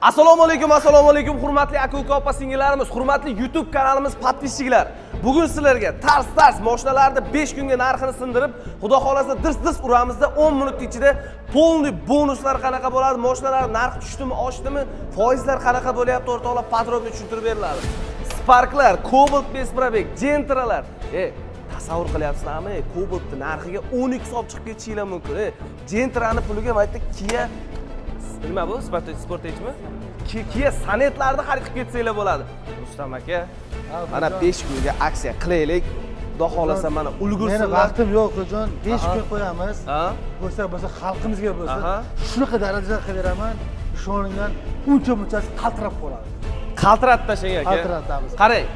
Assalomu alaykum, hurmatli aka-uka opa-singillarimiz, hurmatli YouTube kanalimiz podpисчиклар. Bugun sizlarga tars mashinalarni 5 kunga narxini sindirib, xudo xolasa dirs uramizda 10 minut ichida полный bonuslar qanaqa bo'ladi, mashinalar narxi tushdimi, oshdimi, foizlar qanaqa bo'lyapti, o'rtoqlar podrobni tushuntirib beriladi. Sparklar, Cobalt Besprabek, Gentralar. Tasavvur qilyapsizlarmi? Cobaltni narxiga 10x olib chiqib ketishinglar mumkin. Gentrani puliga maytda Kia nima bu? Sportejmi? Kia Sanetlarni xarid qilib ketsanglar bo'ladi. Rustam aka, mana 5 kunga aksiya qilaylik. Xudo xolasa mana ulgursinlar. Meni vaqtim yo'q, jon. 5 kun qo'yamiz. Bo'lsa xalqimizga bo'lsa, shunaqa darajada qilveraman. Ishoningdan uncha-munchasi qaltirab qoladi. Qaltiratib tashlang aka. Qaltiratamiz. Qarang.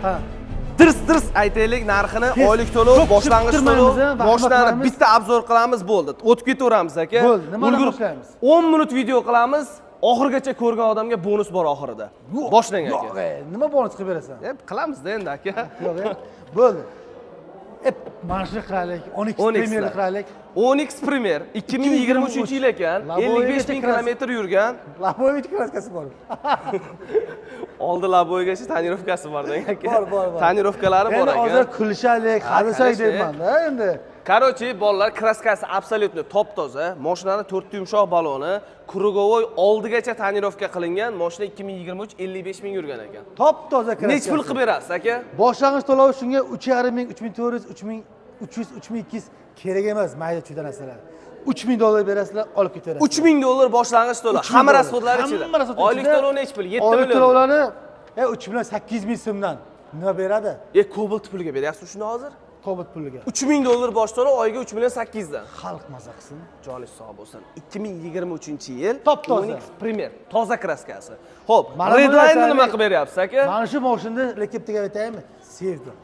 Dirs aytaylik narxini, oylik to'lov, boshlang'ich to'lov, mashinani bitta obzor qilamiz bo'ldi. O'tib ketaveramiz aka. Bo'ldi, nimani boshlaymiz? 10 minut video qilamiz. Oxirgacha ko'rgan odamga bonus bor oxirida. Boshlang aka. Yo'q, nima bonus qilib berasan? Qilamiz-da endi aka. Yo'q, bo'ldi. Mashina qilaylik, 10x Premier qilaylik. 10x Premier 2023-yil ekan, 55 ming kilometr yurgan. Laboyevich kraskasi bor. Oldi Laboyevich tonirovkasi bor aka. Bor. Tonirovkalari bor ekan. Endi hozir kulishalik, hadisalik deyman-da endi. Короче, bolalar kraskasi absolyutno top-toza, mashinani 4 yumshoq baloni, krugovoy oldigacha tonirovka qilingan, mashina 2023 55 ming yurgan ekan. Top-toza kraska. Nech pul qilib berasiz aka? Boshlang'ich to'lovi shunga 3,5 ming, 3400, 3300, 3200 kerak emas, mayda-chuyda narsalar. $3000 berasizlar, olib ketaverasiz. $3000 boshlang'ich to'lov. Hamma rasxodlar ichida. Oylik to'lov nech pul? 7 million. Oylik to'lovlarni 3 million 800 ming so'mdan nima beradi? Cobalt puliga beryapsiz shuni hozir? Cobalt puliga. $3000 bosh to'lov, oyiga 3 million 800 dan. Xalq maza qilsin. Joningiz sog' bo'lsin. 2023-yil Top-toza. Premier, toza kraskasi. Xo'p, Redline nima qilib beryapsiz aka? Mana shu mashinani rekeptiga aytaymi? Sevdim.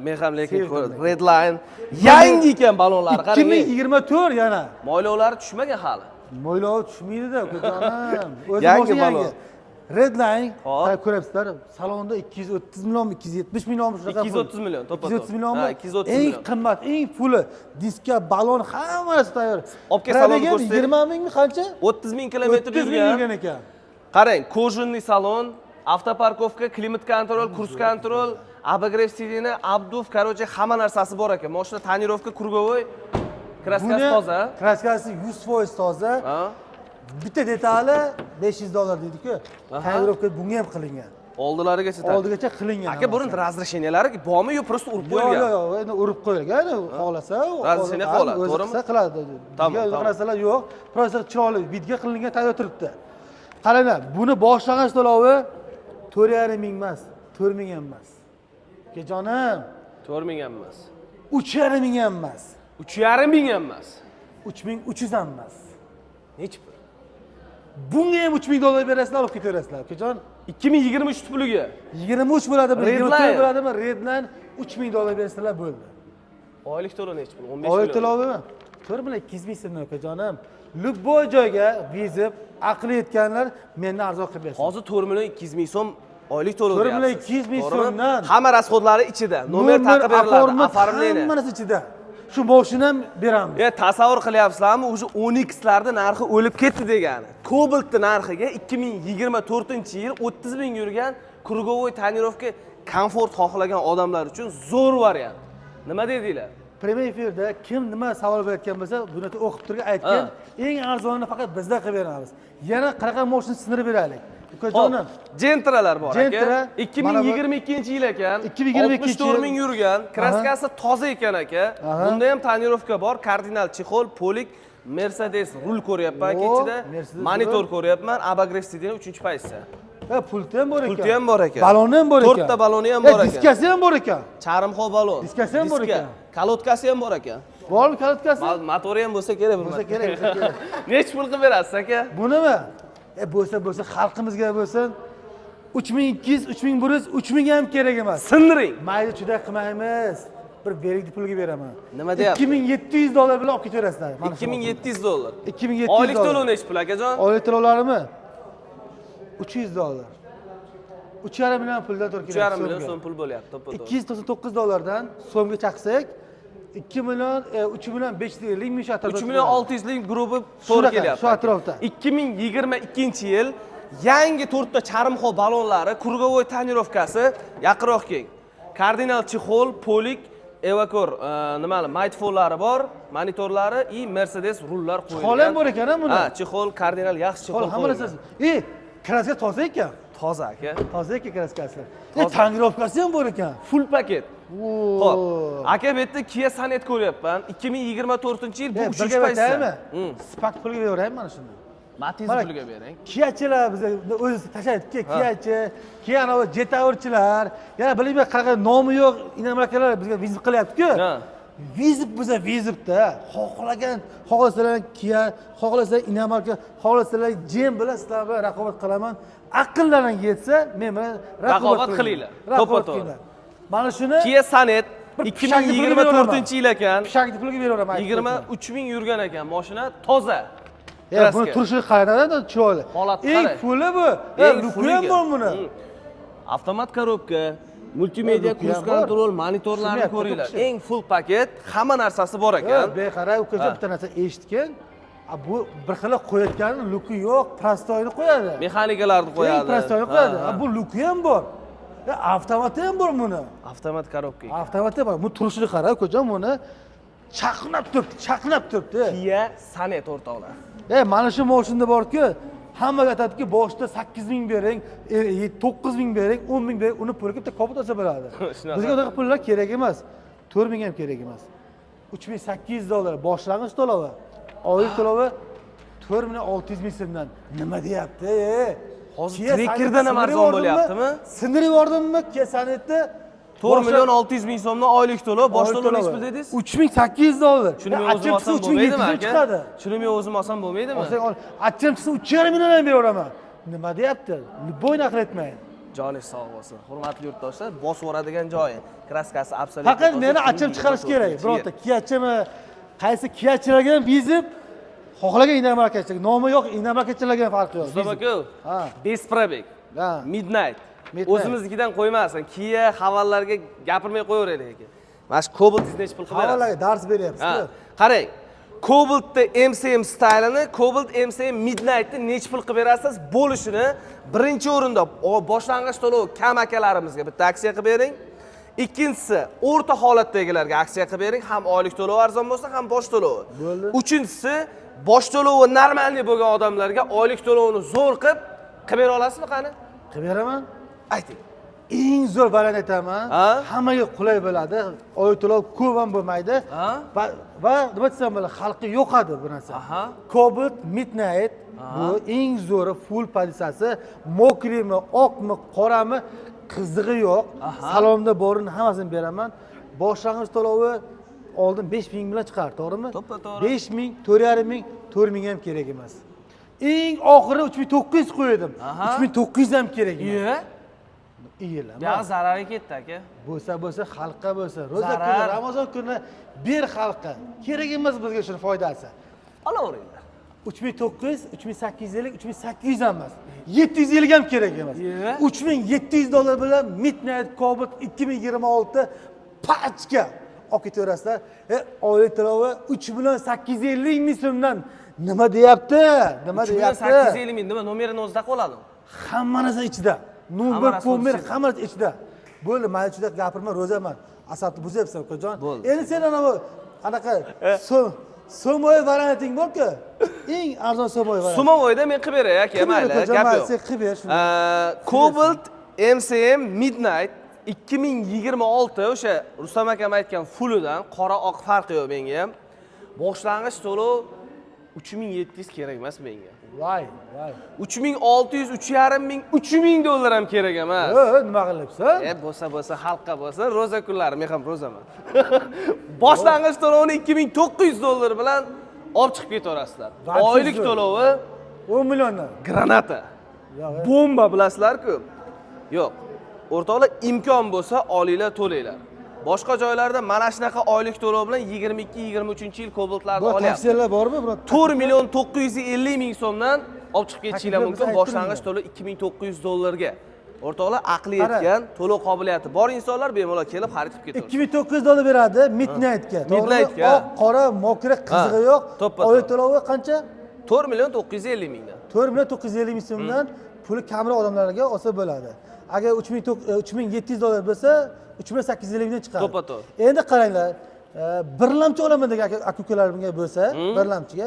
Men ham lekin Redline yangi ekan balonlari qarang. 2024 yana. Mo'ylovlari tushmagan hali. Mo'ylov tushmaydi-da, ko'zonim. Yangi balon. Redline, ko'ryapsizlar, salonda 230 million, 270 million shunaqa. 230 million, to'ppa. 230 million. 230 eng million. qimmat, eng puli, diska, balon hammasi tayyor. Olib kel salonni ko'rsak. 20 mingmi qancha? 30 ming kilometr yurgan ekan. Qarang, kojinli salon, avtoparkovka, klimat kontrol, kurs kontrol, обогрев сиденья, обдув, короче, hamma narsasi bor ekan. Mashina tonirovka, krugovoy, kraskasi toza. Kraskasi 100% toza. Bitta detali $500 deydi-ku. Tonirovka bunga ham qilingan. Oldigacha qilingan. Aka, burun razresheniyalari bormi yo просто urib qo'yilgan? Yo'q, endi urib qo'yilgan. Xohlasa, razresheniya qoladi, to'g'rimi? Qiladi. Bunga narsalar yo'q. Просто chiroyli vidga qilingan tayyor turibdi. Qaranglar, buni boshlang'ich to'lovi 4,5 ming emas, 4 ming ham emas. Akajonim, 4 ming ham emas. 3,5 ming ham emas. 3,5 ming ham emas. 3300 ham emas. Nech pul? Bunga ham $3000 berasizlar, olib ketaverasizlar. Akajon, 2023 puliga 23 bo'ladimi, 24 bo'ladimi? Redline $3000 berasizlar bo'ldi. Oylik to'lov nech pul? 15 million. Oylik to'lovimi? 4 million 200 ming so'm akajonim. Любой joyga vizib, aqli yetganlar mendan arzon qilib bersin. Hozir 4 million 200 ming so'm oylik to'lov 4 million 200 ming so'mdan hamma rasxodlari ichida, nomer taqib beriladi, оформление. Hammasi ichida. Shu boshini ham beramiz. Tasavvur qilyapsizlarmi? O'sha 10x larning narxi o'lib ketdi degani. Cobaltning narxiga 2024-yil 30 ming yurgan krugovoy tonirovka komfort xohlagan odamlar uchun zo'r variant. Nima dedinglar? Premyer efirda kim nima savol berayotgan bo'lsa, buni o'qib turgan aytgan, eng arzonini faqat bizda qilib beramiz. Yana qanaqa mashina sindirib beraylik. Ukajonim, Gentralar bor aka. Gentra 2022-yil ekan. 2022 ming yurgan, kraskasi toza ekan aka. Bunda ham tonirovka bor, kardinal chexol, polik, Mercedes rul ko'ryapman ichida, monitor ko'ryapman, обогрев сиденья 3-pozitsiya. Pulti ham bor ekan. Pulti ham bor ekan. Baloni ham bor ekan. 4 ta baloni ham bor ekan. Diskasi ham bor ekan. Charimxo balon. Diskasi ham bor ekan. Kalotkasi ham bor ekan. Bormi kalotkasi? Motori ham bo'lsa kerak bo'lsa kerak. Nech pul qilib berasiz aka? Bunimi? Bo'lsa xalqimizga bo'lsin. 3200, 3100, 3000 ham kerak emas. Sindiring. Mayli juda qilmaymiz. Bir berik pulga beraman. Nima deyapsiz? $2700 bilan olib ketaverasizlar. $2700. 2700. Oylik to'lov nech pul akajon? Oylik to'lovlarimi? $300. 3,5 million puldan to'g'ri keladi. 3,5 million so'm pul bo'lyapti, to'ppa-to'g'ri. $299 dan so'mga chaqsak, 2 million 3 million 500 ming atrofida. 3 million 600 ming grupi to'g'ri kelyapti. Shu atrofda. 2022-yil yangi 4 ta charmxol balonlari, krugovoy tonirovkasi, yaqinroq keng. Kardinal chexol, polik, evakor, nimali, Mightfall'lari bor, monitorlari i Mercedes rullar qo'yilgan. Chexol ham bor ekan buni. Ha, chexol, kardinal yaxshi chexol. Hamma narsasi. Kraska toza ekan. Toza aka. Toza ekan kraskasi. Tonirovkasi ham bor ekan. Full paket. Xo'p, aka bu yerda Kia Sonet ko'ryapman. 2024-yil bu uchinchi paytda. Spark pulga beraveraymi mana shuni? Matiz puliga bering. Kiyachilar biz o'zi tashlaydi. Kiyachi, Kia'ni Jetaurchilar, yana bilmayman qanaqa nomi yo'q inamakalar bizga vizit qilyapti-ku. Vizit biza vizitda xohlasalar Kia, xohlasalar Inamarka, xohlasalar Jim bilan sizlar bilan raqobat qilaman. Aqllaring yetsa, men bilan raqobat qilinglar. To'ppa-to'g'ri. Mana shuni Kia Sonet 2024-yil ekan. Pishakni puliga beraveraman. 23 ming yurgan ekan, mashina toza. Buni turishiga qarangda, chiroyli. Eng puli bu. Luki ham bor buni. Avtomat korobka, multimedia, cruise control, monitorlarni ko'ringlar. Eng full paket, hamma narsasi bor ekan. Beqara ukajon bitta narsa eshitgan. Bu bir xil qo'yayotgani luki yo'q, prostoyni qo'yadi. Mexanikalarni qo'yadi. Prostoyni qo'yadi. Bu luki ham bor. Avtomati ham bor buni. Avtomat korobka. Avtomati bor. Bu turishiga qara ukajon buni chaqnab turibdi. Kia Sonet o'rtoqlar. Mana shu mashinada bor-ku, hammaga aytadiki, boshda 8 ming bering, 9 ming bering, 10 ming bering, uni pulga bitta kopot olsa bo'ladi. Bizga unaqa pullar kerak emas. 4 ming ham kerak emas. $3800 boshlang'ich to'lovi. Oylik to'lovi 4600 ming so'mdan. Nima deyapti? Hozir Trekkerdan ham arzon bo'lyaptimi? Sindirib yubordimmi Kia Sonetni? 4 million 600 ming so'mdan oylik to'lov, bosh to'lov nech pul dedingiz? $3800. Shuni men o'zim olsam bo'lmaydimi aka? Shuni men o'zim olsam bo'lmaydimi? Achchim chiqsa 3,5 million ham beraveraman. Nima deyapti? Boy naql etmang. Joningiz sog' bo'lsin. Hurmatli yurtdoshlar, bosib o'radigan joyi. Kraskasi absolyut. Faqat meni achchim chiqarish kerak. Bironta Kiachimi, qaysi Kiachilarga ham bizib xohlagan inamarkachilar, nomi yo'q inamarkachilarga ham farqi yo'q. Mustafa aka, Bes Probek, Midnight. O'zimiznikidan qo'ymasin. Kia havallarga gapirmay qo'yaveraylik aka. Mana shu Cobalt nech pul qilib berasiz? Havallarga dars beryapsiz. Qarang. Cobalt'da MCM stylini, Cobalt MCM Midnight'ni nech pul qilib berasiz? Bo'lishini birinchi o'rinda boshlang'ich to'lov kam akalarimizga bitta aksiya qilib bering. Ikkinchisi, o'rta holatdagilarga aksiya qilib bering, ham oylik to'lov arzon bo'lsa, ham bosh to'lovi. Uchinchisi, bosh to'lovi normalniy bo'lgan odamlarga oylik to'lovini zo'r qilib bera olasizmi qani? Qilib beraman. Ayting. Eng zo'r variant aytaman. Hammaga qulay bo'ladi. Oylik to'lov ko'p ham bo'lmaydi. Va nima desam bo'ladi, xalqqa yo'qadi bu narsa. Cobalt Midnight bu eng zo'ri full pozitsiyasi, mokrimi, oqmi, qorami, qizig'i yo'q. Salonda borini hammasini beraman. Boshlang'ich to'lovi oldin 5000 bilan chiqardi, to'g'rimi? To'ppa-to'g'ri. 5000, 4500, 4000 ham kerak emas. Eng oxiri 3900 qo'ydim. 3900 ham kerak emas. Iyilama. Ya zarari ketdi aka. Bo'lsa xalqqa bo'lsa, ro'za kuni, Ramazon kuni ber xalqqa. Kerak emas bizga shuni foydasi. Olaveringlar. 3900, 3850, 3800 ham emas. 750 ham kerak emas. $3700 bilan Midnight Cobalt 2026 pachka olib ketaverasizlar. Oylik to'lovi 3,850 ming so'mdan. Nima deyapti? 3,850 ming nima nomerini o'zida qoladi? Hamma narsa ichida. Nomer, ko'mer, hamma narsa ichida. Bo'ldi, men ichida gapirma, ro'zaman. Asabni buzyapsan, ukajon. Endi sen anaqa so'moy varianting bor-ku. Eng arzon so'moy variant. So'moyda men qilib beray aka, mayli, gap yo'q. Sen qilib ber shuni. Cobalt MCM Midnight 2026 o'sha Rustam akam aytgan fullidan qora oq farqi yo'q menga ham. Boshlang'ich to'lov 3700 kerak emas menga. Voy. 3600, 3500, $3000 ham kerak emas. Nima qilyapsan? Bo'lsa xalqqa bo'lsa, ro'za kunlari men ham ro'zaman. Boshlang'ich to'lovini $2900 bilan olib chiqib ketaverasizlar. Oylik to'lovi 10 milliondan. Granata. Bomba bilasizlar-ku. Yo'q. O'rtoqlar, imkon bo'lsa olinglar, to'langlar. Boshqa joylarda mana shunaqa oylik to'lov bilan 22-23-yil Cobaltlarni olyapti. Bu tavsiyalar bormi, bro? 4 million 950 ming so'mdan olib chiqib ketishinglar mumkin. Boshlang'ich to'lov $2900 ga. O'rtoqlar, aqli yetgan, to'lov qobiliyati bor insonlar bemalol kelib xarid qilib ketaveradi. $2900 beradi Midnight'ga. Midnight'ga. Oq, qora, mokra, qizig'i yo'q. Oylik to'lovi qancha? 4 million 950 mingdan. 4 million 950 ming so'mdan puli kamroq odamlarga olsa bo'ladi. Agar 3700 dollar bo'lsa 3850 mingdan chiqadi. To'ppa-to'g'ri. Endi qaranglar, birlamchi olaman degan aka-ukalarimga bo'lsa, birlamchiga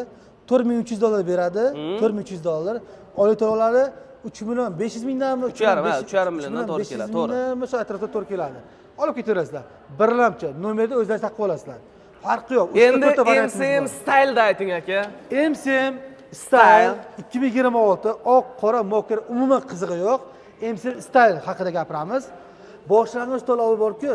4300 dollar beradi, 4300 dollar. Oylik to'lovlari 3 million 500 mingdanmi? 3,5 milliondan to'g'ri keladi, to'g'ri. Shu atrofda to'g'ri keladi. Olib ketaverasizlar. Birlamchi nomerni o'zlaringiz taqib olasizlar. Farqi yo'q. Endi MCM Style'da ayting aka. MCM Style 2026 oq, qora, mokir umuman qizig'i yo'q. MCM Style haqida gapiramiz. Boshlang'ich to'lovi bor-ku.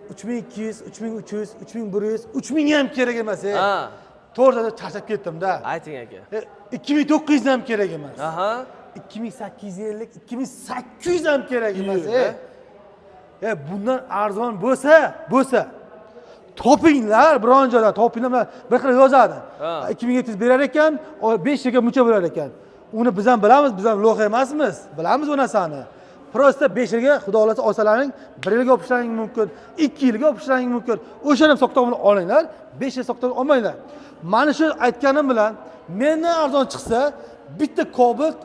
3200, 3300, 3100, 3000 ham kerak emas. Ha. To'g'ri charchab ketdim-da. Ayting aka. 2900 ham kerak emas. Aha. 2850, 2800 ham kerak emas. Bundan arzon bo'lsa topinglar, biron joyda topinglar, bir xil yozadi. 2700 berar ekan, 5 yilga muncha bo'lar ekan. Uni biz ham bilamiz, biz ham lo'qa emasmiz. Bilamiz u narsani. Prosta 5 yilga xudo xolasa olsalaring, 1 yilga olib ishlaring mumkin, 2 yilga olib ishlaring mumkin. O'shani sotuvini olinglar, 5 yil sotuvini olmanglar. Mana shu aytganim bilan mendan arzon chiqsa, bitta Cobalt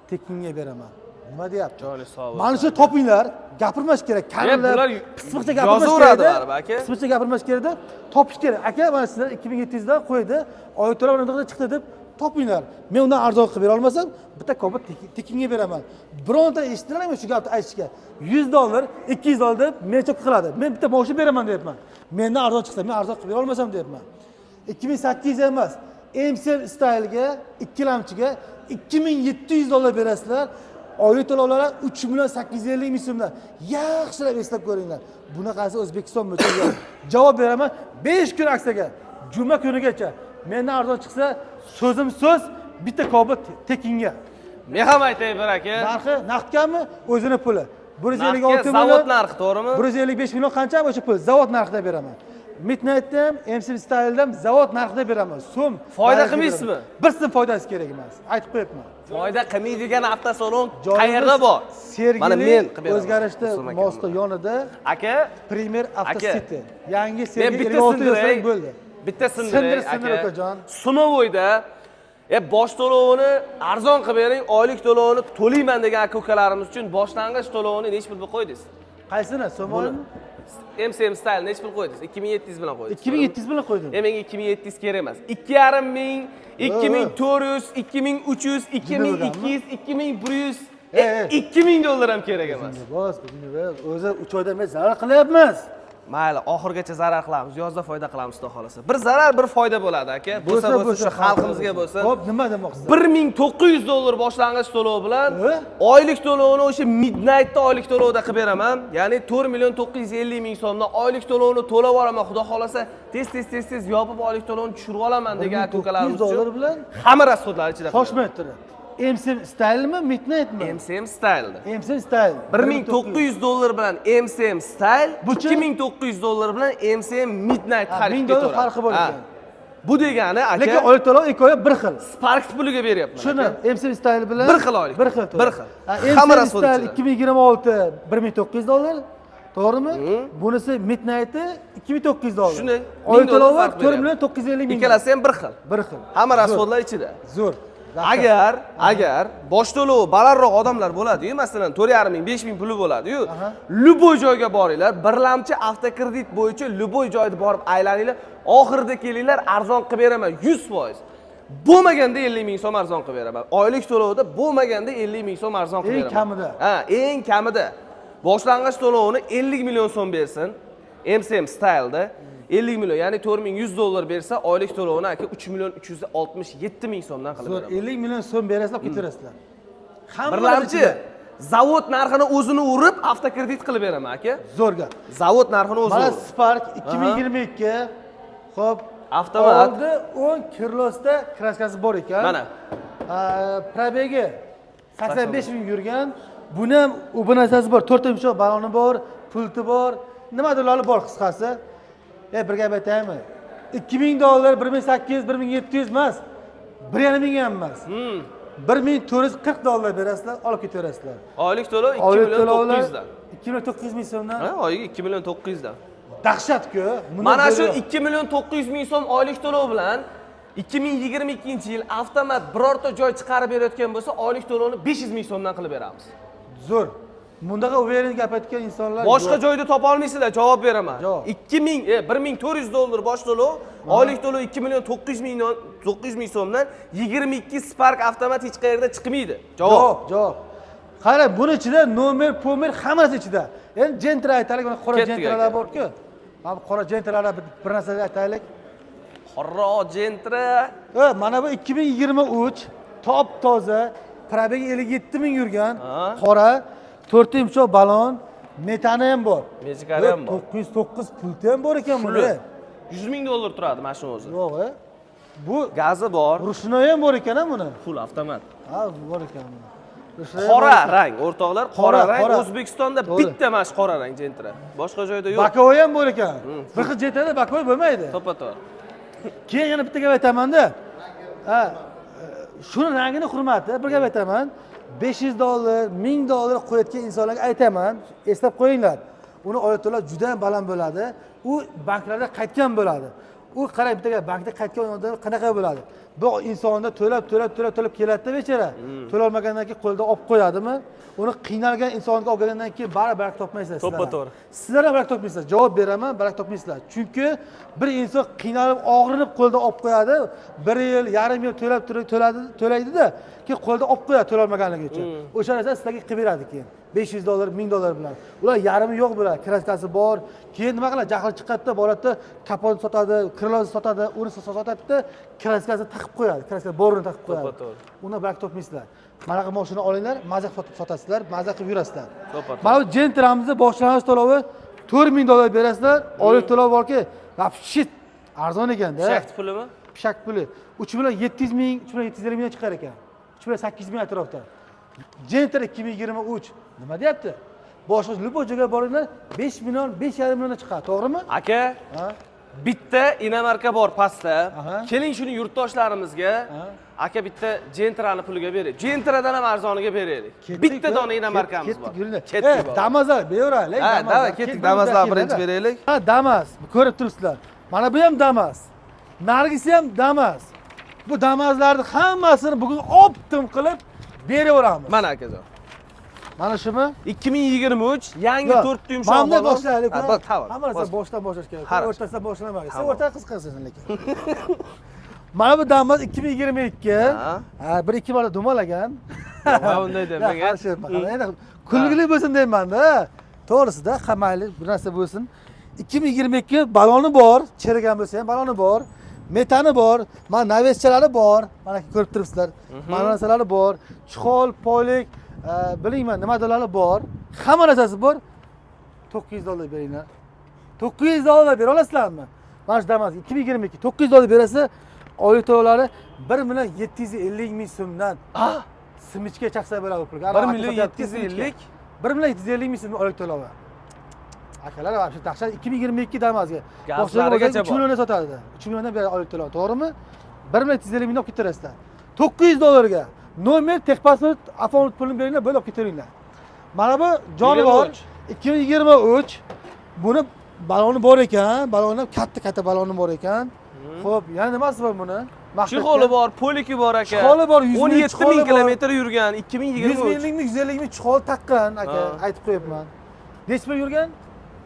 tekinga beraman. Nima deyapti? Joyli savob. Mana shu topinglar, gapirmash kerak. Kamlar pismiqcha gapirmash kerak. Aka. Pismiqcha gapirmash kerak, topish kerak. Aka, mana sizlar 2700 dan qo'ydi, oylik to'lov bundan chiqdi deb topinglar. Men undan arzon qilib bera olmasam, bitta Cobalt tekinga beraman. Bironta eshitdilarmi shu gapni aytishga? 100 dollar, 200 dollar deb mencha qiladi. Men bitta mashina beraman deyapman. Mendan arzon chiqsa, men arzon qilib bera olmasam deyapman. 2800 emas. MCM Style'ga, ikkilamchiga 2700 dollar berasizlar. Oylik to'lovlari 3 million 850 ming so'mdan. Yaxshilab eslab ko'ringlar. Bunaqasi O'zbekiston bo'yicha yo'q. Javob beraman 5 kun aksiyaga. Juma kunigacha. Mendan arzon chiqsa, so'zim so'z, bitta Cobalt tekinga. Men ham aytay bir aka. Narxi naqdgami? O'zini puli. 156 million. Zavod narxi, to'g'rimi? 155 million qancha o'sha pul? Zavod narxida beraman. Midnight'da ham, MCM Style'da ham zavod narxida beraman. So'm. Foyda qilmaysizmi? Bir so'm foydasi kerak emas. Aytib qo'yibman. Foyda qilmaydigan avtosalon qayerda bor? Mana men qilib beraman. O'zgarishda mosto yonida aka, Premier Auto City. Yangi men serga 56 yozsang bo'ldi. Bitta sindiray aka. Sumovoyda bosh to'lovini arzon qilib bering, oylik to'lovini to'layman degan aka-ukalarimiz uchun boshlang'ich to'lovini nech pul qo'ydingiz? Qaysini? So'moni? MCM Style nech pul qo'ydingiz? 2700 bilan qo'ydingiz. 2700 bilan qo'ydim. Menga 2700 kerak emas. 2,5 ming, 2400, 2300, 2200, 2100, 2000 dollar ham kerak emas. O'zi 3 oyda men zarar qilyapmiz. Mayli, oxirgacha zarar qilamiz, yozda foyda qilamiz xudo xolasa. Bir zarar, bir foyda bo'ladi aka. Bo'lsa shu xalqimizga bo'lsa. Xo'p, nima demoqchisiz? 1900 dollar boshlang'ich to'lov bilan oylik to'lovini o'sha Midnight'da oylik to'lovda qilib beraman. Ya'ni 4 million 950 ming so'mdan oylik to'lovini to'lab olaman. Xudo xolasa tez yopib oylik to'lovini tushirib olaman degan aka-ukalarimiz uchun. dollar bilan hamma rasxodlar ichida. Shoshmay turadi. MCM Style'mi, Midnight'mi? MCM Style'da. MCM Style 1900 dollar bilan MCM Style, 2900 dollar bilan MCM Midnight xarid 1000 dollar farqi bor ekan. Bu degani aka, lekin oylik to'lov ikkovi bir xil. Spark puliga beryapman. Shuni MCM Style bilan bir xil oylik. Bir xil. Bir xil. Hamma Style 2026 1900 dollar. To'g'rimi? Bunisi Midnight'i 2900 dollar. Shuni oylik to'lovi 4 million 950 ming. Ikkalasi ham bir xil. Bir xil. Hamma rasxodlar ichida. Zo'r. Agar bosh to'lovi balandroq odamlar bo'ladi-yu, masalan 4,5 ming, 5 ming puli bo'ladi-yu, luboy joyga boringlar, birlamchi avtokredit bo'yicha luboy joyda borib aylaninglar, oxirida kelinglar, arzon qilib beraman 100%. Bo'lmaganda 50 ming so'm arzon qilib beraman. Oylik to'lovida bo'lmaganda 50 ming so'm arzon qilib beraman. Eng kamida. Eng kamida. Boshlang'ich to'lovini 50 million so'm bersin. MCM Style'da 50 million, ya'ni 4100 dollar bersa, oylik to'lovini aka 3 million 367 ming so'mdan qilib beraman. 50 million so'm berasizlar, ketaverasizlar. Birlamchi zavod narxini o'zini urib, avtokredit qilib beraman aka. Zo'r gap. Zavod narxini o'zi urib. Mana Spark 2022. Xo'p, avtomat. Oldi 10 kilosda kraskasi bor ekan. Mana. Probegi 85 ming yurgan. Buni ham u narsasi bor, 4 yumshoq baloni bor, pulti bor, nimadirlari bor qisqasi. Bir gap aytaymi? 2000 dollar, 1800, 1700 emas. 1,5 ming ham emas. 1440 dollar berasizlar, olib ketaverasizlar. Oylik to'lov 2 million 900 dan. 2 million 900 ming so'mdan. Oyiga 2 million 900 dan. Dahshat-ku. Mana shu 2 million 900 ming so'm oylik to'lov bilan 2022-yil avtomat birorta joy chiqarib berayotgan bo'lsa, oylik to'lovni 500 ming so'mdan qilib beramiz. Zo'r. Bundaqa uverен gapirayotgan insonlar Boshqa joyda topa olmaysizlar, javob beraman. Yo'q. 1400 dollar bosh to'lov, oylik to'lov 2 ming so'mdan 22 Spark avtomat hech qayerda chiqmaydi. Javob. Javob. Qara, buni ichida nomer, pomer hammasi ichida. Endi Gentra aytaylik, mana qora Gentralar bor-ku. Mana qora Gentralar bir narsa aytaylik. Qora Gentra. Mana bu 2023 top toza, probegi 57 ming yurgan, qora 4 yumshoq balon, metani ham bor. Mexikari ham bor. 909 pulti ham bor ekan buni. 100 ming dollar turadi mashina o'zi. Yo'q, bu gazi bor. Rushnoy ham bor ekan buni. Full avtomat. Ha, bor ekan buni. Qora rang, o'rtoqlar, qora rang. O'zbekistonda bitta mana shu qora rang Gentra. Boshqa joyda yo'q. Bakovoy ham bor ekan. Bir xil Gentrada bakovoy bo'lmaydi. To'ppa-to'g'ri. Keyin yana bitta gap aytaman-da. Shuni rangini hurmati, bir gap aytaman. 500 dollar, 1000 dollar qo'yayotgan insonlarga aytaman, eslab qo'yinglar. Uni oylik to'lov juda ham baland bo'ladi. U banklarda qaytgan bo'ladi. U qarang, bitta gap, bankda qaytgan odam qanaqa bo'ladi? Bu insonda to'lab keladi-da bechara. To'lay olmagandan keyin qo'lda olib qo'yadimi? Uni qiynalgan insonga olgandan keyin barak topmaysizlar. To'ppa-to'g'ri. Sizlar ham barak topmaysizlar. Javob beraman, barak topmaysizlar. Chunki bir inson qiynalib, og'rinib qo'lda olib qo'yadi, 1 yil, yarim yil to'laydi-da, keyin qo'lda olib qo'yadi to'lay olmaganligi uchun. O'sha narsa sizlarga qilib beradi keyin. 500 dollar, 1000 dollar bilan. Ular yarimi yo'q bular, kraskasi bor. Keyin nima qiladi? Jahli chiqadi-da, boradi, kapot sotadi, krilo sotadi, uni sotadi-da, kraskasini taqib qo'yadi. Kraska borini taqib qo'yadi. Uni barak topmaysizlar. Mana bu mashina olinglar, maza qilib sotasizlar, maza qilib yurasizlar. Mana bu Gentramizni boshlang'ich to'lovi 4000 dollar berasizlar. Oylik to'lov borki, vapshit arzon ekanda. Shakt pulimi? Shakt puli. 3 million 700 ming, 3 million 750 ming chiqar ekan. 3 million 800 ming atrofda. Gentra 2023 nima deyapti? Boshqa любой joyga boringlar, 5 million, 5,5 million chiqadi, to'g'rimi? Aka, bitta inomarka bor pastda. Keling shuni yurtdoshlarimizga aka bitta Gentrani puliga beraylik. Gentradan ham arzoniga beraylik. Bitta dona inomarkamiz bor. Ketdik. Damazlar beraylik. Ha, davay, ketdik. Damazlar birinchi beraylik. Ha, Damas. Ko'rib turibsizlar. Mana bu ham Damas. Nargisi ham Damas. Bu Damaslarning hammasini bugun optim qilib beraveramiz. Mana akajon. Mana shumi? 2023 yangi 4 yumshoq balon. Mana boshlaylik. Tamam. Hammasi boshdan boshlash kerak. O'rtasidan boshlamaydi. Sen o'rtada qiziqasan lekin. Mana bu Damas 2022. Ha, 1-2 marta dumalagan. Ha, unday demagan. Endi kulgili bo'lsin deyman-da. To'g'risida, mayli, bir narsa bo'lsin. 2022 baloni bor, chirigan bo'lsa ham baloni bor. Metani bor, mana naveschalari bor. Mana ko'rib turibsizlar. Mana narsalari bor. Chixol, poylik, bilmayman, nimalarlari bor. Hamma narsasi bor. 900 dollar beringlar. 900 dollar bera olasizlarmi? Mana shu Damas 2022 900 dollar berasa, oylik to'lovlari 1 million 750 ming so'mdan. Simichga chaqsa bo'ladi pulga. 1 million 750. 1 million 750 ming so'm oylik to'lovi. Akalar, mana shu dahshat 2022 Damasga. Boshqalargacha 3 milliondan sotadi. 3 milliondan beradi oylik to'lov, to'g'rimi? 1 million 750 mingdan olib ketarasizlar. 900 dollarga nomer, texpasport, avtomobil pulini beringlar, bo'lib olib ketaveringlar. Mana bu jonivor 2023. Buni baloni bor ekan, baloni katta baloni bor ekan. Xo'p, yana nimasi bor buni? Chixoli bor, poliki bor aka. Chixoli bor, 17 ming kilometr yurgan 2023. 100 minglik, 150 ming chixol taqqan aka, aytib qo'yibman. Necha ming yurgan?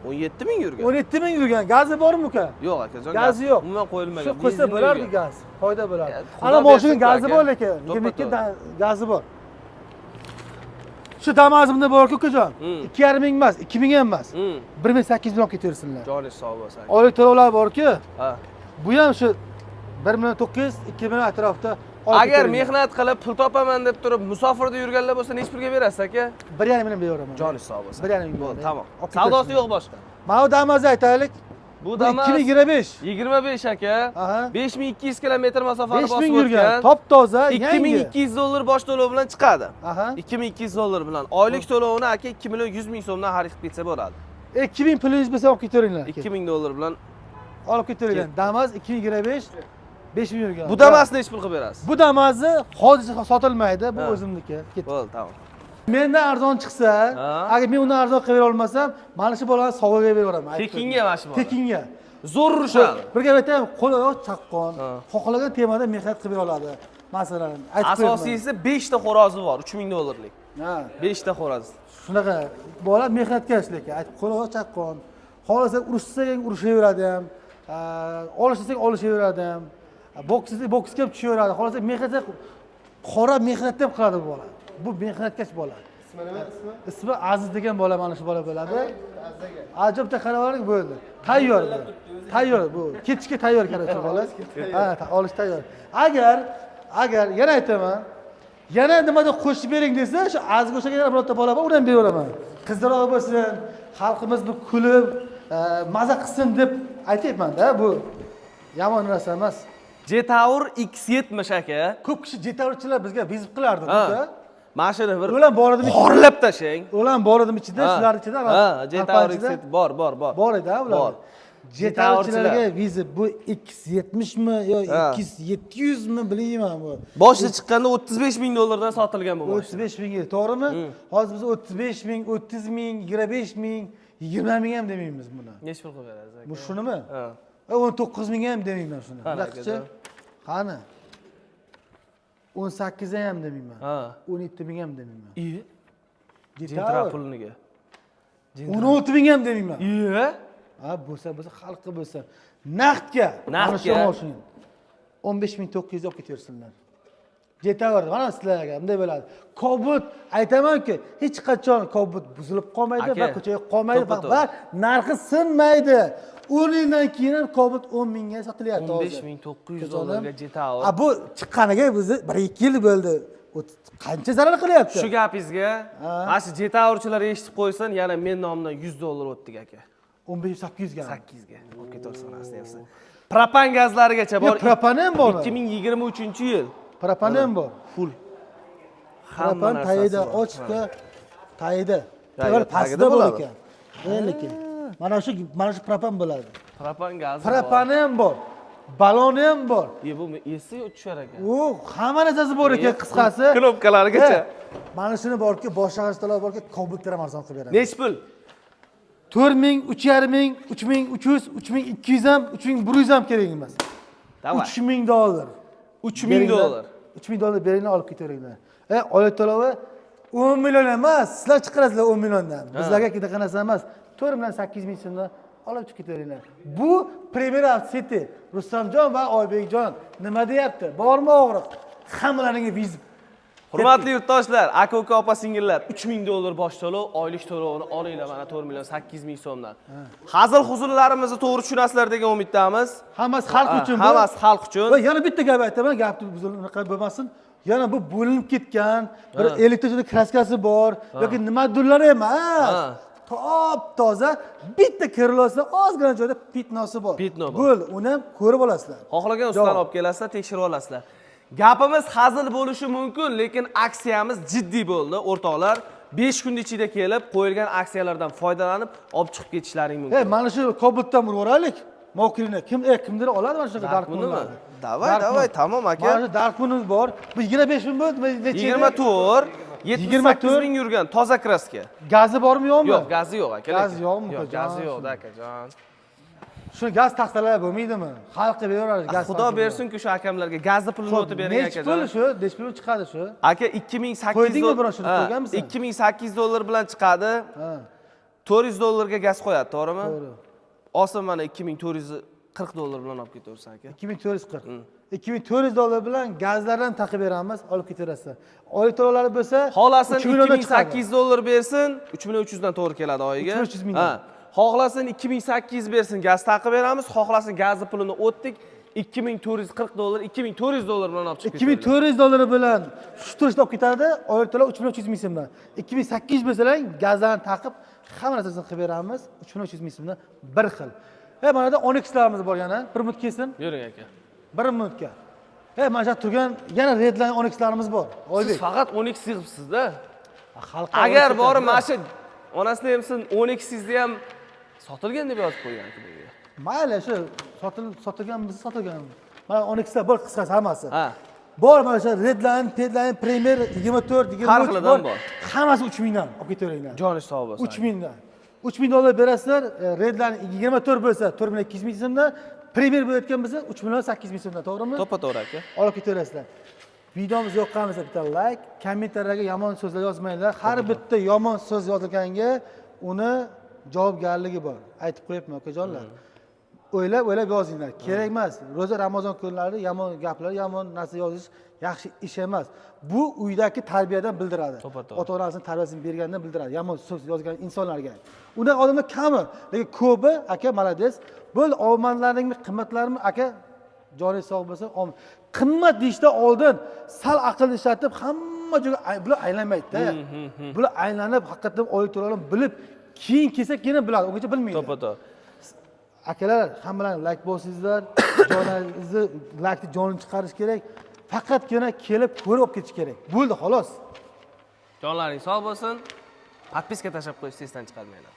17 ming yurgan. 17 ming yurgan. Gazi bormi uka? Yo'q akajon. Gazi yo'q. Umuman qo'yilmagan. Shu qo'ysa bo'lardi gaz. Foyda bo'lardi. Ana mashina gazi bor lekin, 22 gazi bor. Shu Damazimda bor-ku ukajon. 2,5 ming emas, 2 ming ham emas. 1,8 ming olib ketaversinlar. Joningiz sog' bo'lsin. Oylik to'lovlar bor-ku. Ha. Bu ham shu 1 million 900, 2 million atrofida. Agar mehnat qilib pul topaman deb turib musofirda yurganlar bo'lsa, necha pulga berasiz aka? 1,5 million beraman. Joningiz sog' bo'lsin. 1,5 million. Bo'ldi, tamom. Savdosi yo'q boshqa. Mana bu Damazni aytaylik. Bu Damas 2025. 25 aka. 5200 kilometr masofani bosib 5000 yurgan. o'tgan. Top toza, yangi. 2200 dollar bosh to'lov bilan chiqadi. 2200 dollar bilan. Oylik to'lovini aka 2 million 100 ming so'mdan xarid qilib ketsa bo'ladi. 2000 pulingiz bo'lsa olib ketaveringlar. 2000 dollar bilan olib ketaveringlar. Damas 2025 5 ming yurgan. Bu Damasni nech pul qilib berasiz? Bu Damasni hozir sotilmaydi, bu o'zimniki. Bo'ldi, tamom. Mendan arzon chiqsa, agar men undan arzon qilib bera olmasam, mana shu bolani sovg'aga beraveraman. Tekinga mana shu bola. Tekinga. zo'r urishadi. Bir gap aytaymi, qo'l oyoq chaqqon, xohlagan temada mehnat qilib oladi. Masalan, aytib qo'yaman. Asosiysi 5 ta xo'rozi bor, 3000 dollarlik. Ha, 5 ta xo'roz. shunaqa bola mehnatkash lekin, aytib qo'l oyoq chaqqon. Xohlasa urishsang urishaveradi ham, olishsang olishaveradi ham. Boksga ham tushaveradi. Xohlasa mehnat qora mehnatni ham qiladi bu bola. Bu mehnatkash bola. Ismi nima? Ismi Aziz degan bola, mana shu bola bo'ladi. Ajabda qaravaling bo'ldi. Tayyor bu. Tayyor bu. Ketishga tayyor qaraychi bola. Ha, olish tayyor. Agar yana aytaman, yana nimada qo'shib bering desa, shu Azizga o'xshagan birorta bola bor, undan beraman. Qizdiroq bo'lsin, xalqimiz bu kulib, maza qilsin deb aytayapman-da, bu yomon narsa emas. Jetaur X70 aka. Ko'p kishi jetavrchilar bizga vizit qilardi, bizda. Mana shuni bir Ular bor edim ichida. xorlab tashlang. Ular bor edim ichida, shular ichida. Ha, Jetaur X70 bor. Bor edi, ular. Bor. Jetavrchilarga viza bu X70 mi yo X700 mi bilmayman bu. Boshida chiqqanda 35 ming dollardan sotilgan bu mashina. 35 mingga, to'g'rimi? Hozir biz 35 ming, 30 ming, 25 ming, 20 ming ham demaymiz buni. Necha pul qilib berasiz aka? Bu shunimi? Ha. 19 ming ham demayman shuni. Qanaqa Bunaqa-chi? Qani? 18 ham demayman. Ha. 17 ming ham demayman. Jentra Jetaur puliniga. 16 ming ham demayman. Ha, bo'lsa xalqqa bo'lsa. Naqdga. Mana shu mashina. 15.900 olib ketaversinlar. Jetaur, mana sizlarga bunday bo'ladi. Kobut aytamanki, hech qachon Kobut buzilib qolmaydi va ko'chaga qolmaydi va narxi sinmaydi. 10 yildan keyin ham Kobut 10 mingga sotilyapti hozir. 15.900 dollarga Jetaur. Bu chiqqaniga bizni 1-2 yil bo'ldi. Qancha zarar qilyapti? Shu gapingizga, mana shu Jetaurchilar eshitib qo'ysin, yana men nomidan 100 dollar o'tdik aka. 15.800 ga. 8 ga olib ketaversin aslida. Propan gazlarigacha bor. Propan ham bor. 2023-yil. Propan ham bor. Full. Propan tayida ochdi, tayida. Ular pastda bor ekan. Lekin mana shu propan bo'ladi. Propan gazi. Propan ham bor. Baloni ham bor. Bu esi tushar ekan. Hamma narsasi bor ekan, qisqasi. Knopkalarigacha. Mana shuni borki, boshqa narsalar borki, Kobultlar ham arzon qilib beradi. Nech pul? 4000, 3500, 3300, 3200 ham, 3100 ham kerak emas. 3000 dollar. 3000 dollar. 3000 dollar beringlar, olib ketaveringlar. Oylik to'lovi 10 million emas, sizlar chiqarasizlar 10 milliondan. Bizlarga ketagan narsa emas. 4 million 800 ming so'mdan olib chiqib ketaveringlar. Bu Premier City. Rustamjon va Oybekjon nima deyapti? Bormi og'riq? Hammalaringga vizib. Hurmatli yurtdoshlar, aka-uka, opa-singillar, 3000 dollar bosh to'lov, oylik to'lovini olinglar mana 4 million 800 ming so'mdan. Hazil-huzullarimizni to'g'ri tushunasizlar degan umiddamiz. Hammasi xalq uchun. Hammasi xalq uchun. Va yana bitta gap aytaman, gapni bunaqa bo'lmasin. Yana bu bo'linib ketgan, bir elektr kraskasi bor yoki nimadurlar emas. Top toza bitta kirlosda ozgina joyda pitnosi bor. Bo'l, uni ham ko'rib olasizlar. Xohlagan ustani olib kelasizlar, tekshirib olasizlar. Gapimiz hazil bo'lishi mumkin, lekin aksiyamiz jiddiy bo'ldi, o'rtoqlar. 5 kun ichida kelib, qo'yilgan aksiyalardan foydalanib, olib chiqib ketishlaring mumkin. Mana shu Kobultdan urib oraylik. Mokrina kimdir oladi mana shunaqa Darkmunni. Davay, tamom aka. Mana shu Darkmunimiz bor. Bu 25 ming bo'ldimi? 24, 78 ming yurgan toza kraska. Gazi bormi, yo'qmi? Yo'q, gazi yo'q aka. Gazi yo'qmi? Yo'q, gazi yo'q akajon. Shu gaz taqsalar bo'lmaydimi? Xalqqa beraveradi gaz. Xudo bersin-ku shu akamlarga gazni pulini o'tib bering akajon. Nechta pul shu? Nechta pul chiqadi shu? Aka 2800 qo'ydingmi buni shuni qo'yganmisan? 2800 dollar bilan chiqadi. 400 dollarga gaz qo'yadi, to'g'rimi? To'g'ri. Olsin mana 2440 dollar bilan olib ketaversin aka. 2440. 2400 dollar bilan gazlardan taqib beramiz, olib ketaverasiz. Oylik to'lovlari bo'lsa, xohlasin 2800 dollar bersin, 3300 dan to'g'ri keladi oyiga. 3300 mingdan. Xohlasin 2800 bersin, gaz taqib beramiz. Xohlasin gazni pulini o'tdik, 2440 dollar, 2400 dollar bilan olib chiqib ketadi. 2400 dollar bilan shu turishda olib ketadi, oylik to'lov 3300 ming so'mdan. 2800 bersalar gazlarni taqib hamma narsasini qilib beramiz, 3300 ming so'mdan bir xil. Mana da 10xlarimiz bor yana. 1 minut kelsin. Yuring aka. 1 minutga. Mana shu turgan yana redline 10xlarimiz bor. Siz faqat 10x yig'ibsiz-da. Agar borib mana shu onasini hamsin 10x'ni ham sotilgan deb yozib qo'ygan ku. Mayli, shu sotilganmiz, sotilgan. Mana 10xlar bor, qisqasi hammasi. Ha. Bor mana shu redline, pedline, Premier 24, 23 bor. Hammasi 3000 dan olib ketaveringlar. Joni sog' bo'lsin. 3000 dan. $3000 berasizlar, redlarni 24 bo'lsa 4,200,000 so'mdan, premier bo'layotgan bo'lsa 3,800,000 so'mdan, to'g'rimi? To'ppa-to'g'ri aka. Olib ketaverasizlar. Videomiz yoqqan bo'lsa bitta like, kommentariyga yomon so'zlar yozmanglar. Har bitta yomon so'z yozilganga uni javobgarligi bor. Aytib qo'yibman akajonlar. O'ylab yozinglar. Kerak emas. Ro'za Ramazon kunlarida yomon gaplar, yomon narsa yozish yaxshi ish emas. Bu uydagi tarbiyadan bildiradi. Ota-onasining tarbiyasini bergandan bildiradi. Yomon so'z yozgan insonlarga. Unaqa odamlar kami, lekin ko'pi aka malades. Bo'l omonlaringni qimmatlarimi aka joningiz sog' bo'lsa, qimmat deyishdan oldin sal aql ishlatib hamma joyga bular aylanmaydi-da. Bular aylanib haqiqatan oyito'larini bilib, keyin kelsa keyin biladi. Ungacha bilmaydi. To'ppa-to'g'ri. Akalar, hammalar like bosingizlar, joningizni like'ni jonini chiqarish kerak. Faqatgina kelib ko'rib olib ketish kerak. Bo'ldi, xolos. Jonlaring sog' bo'lsin. Podpiska tashlab qo'yishni esdan chiqarmanglar.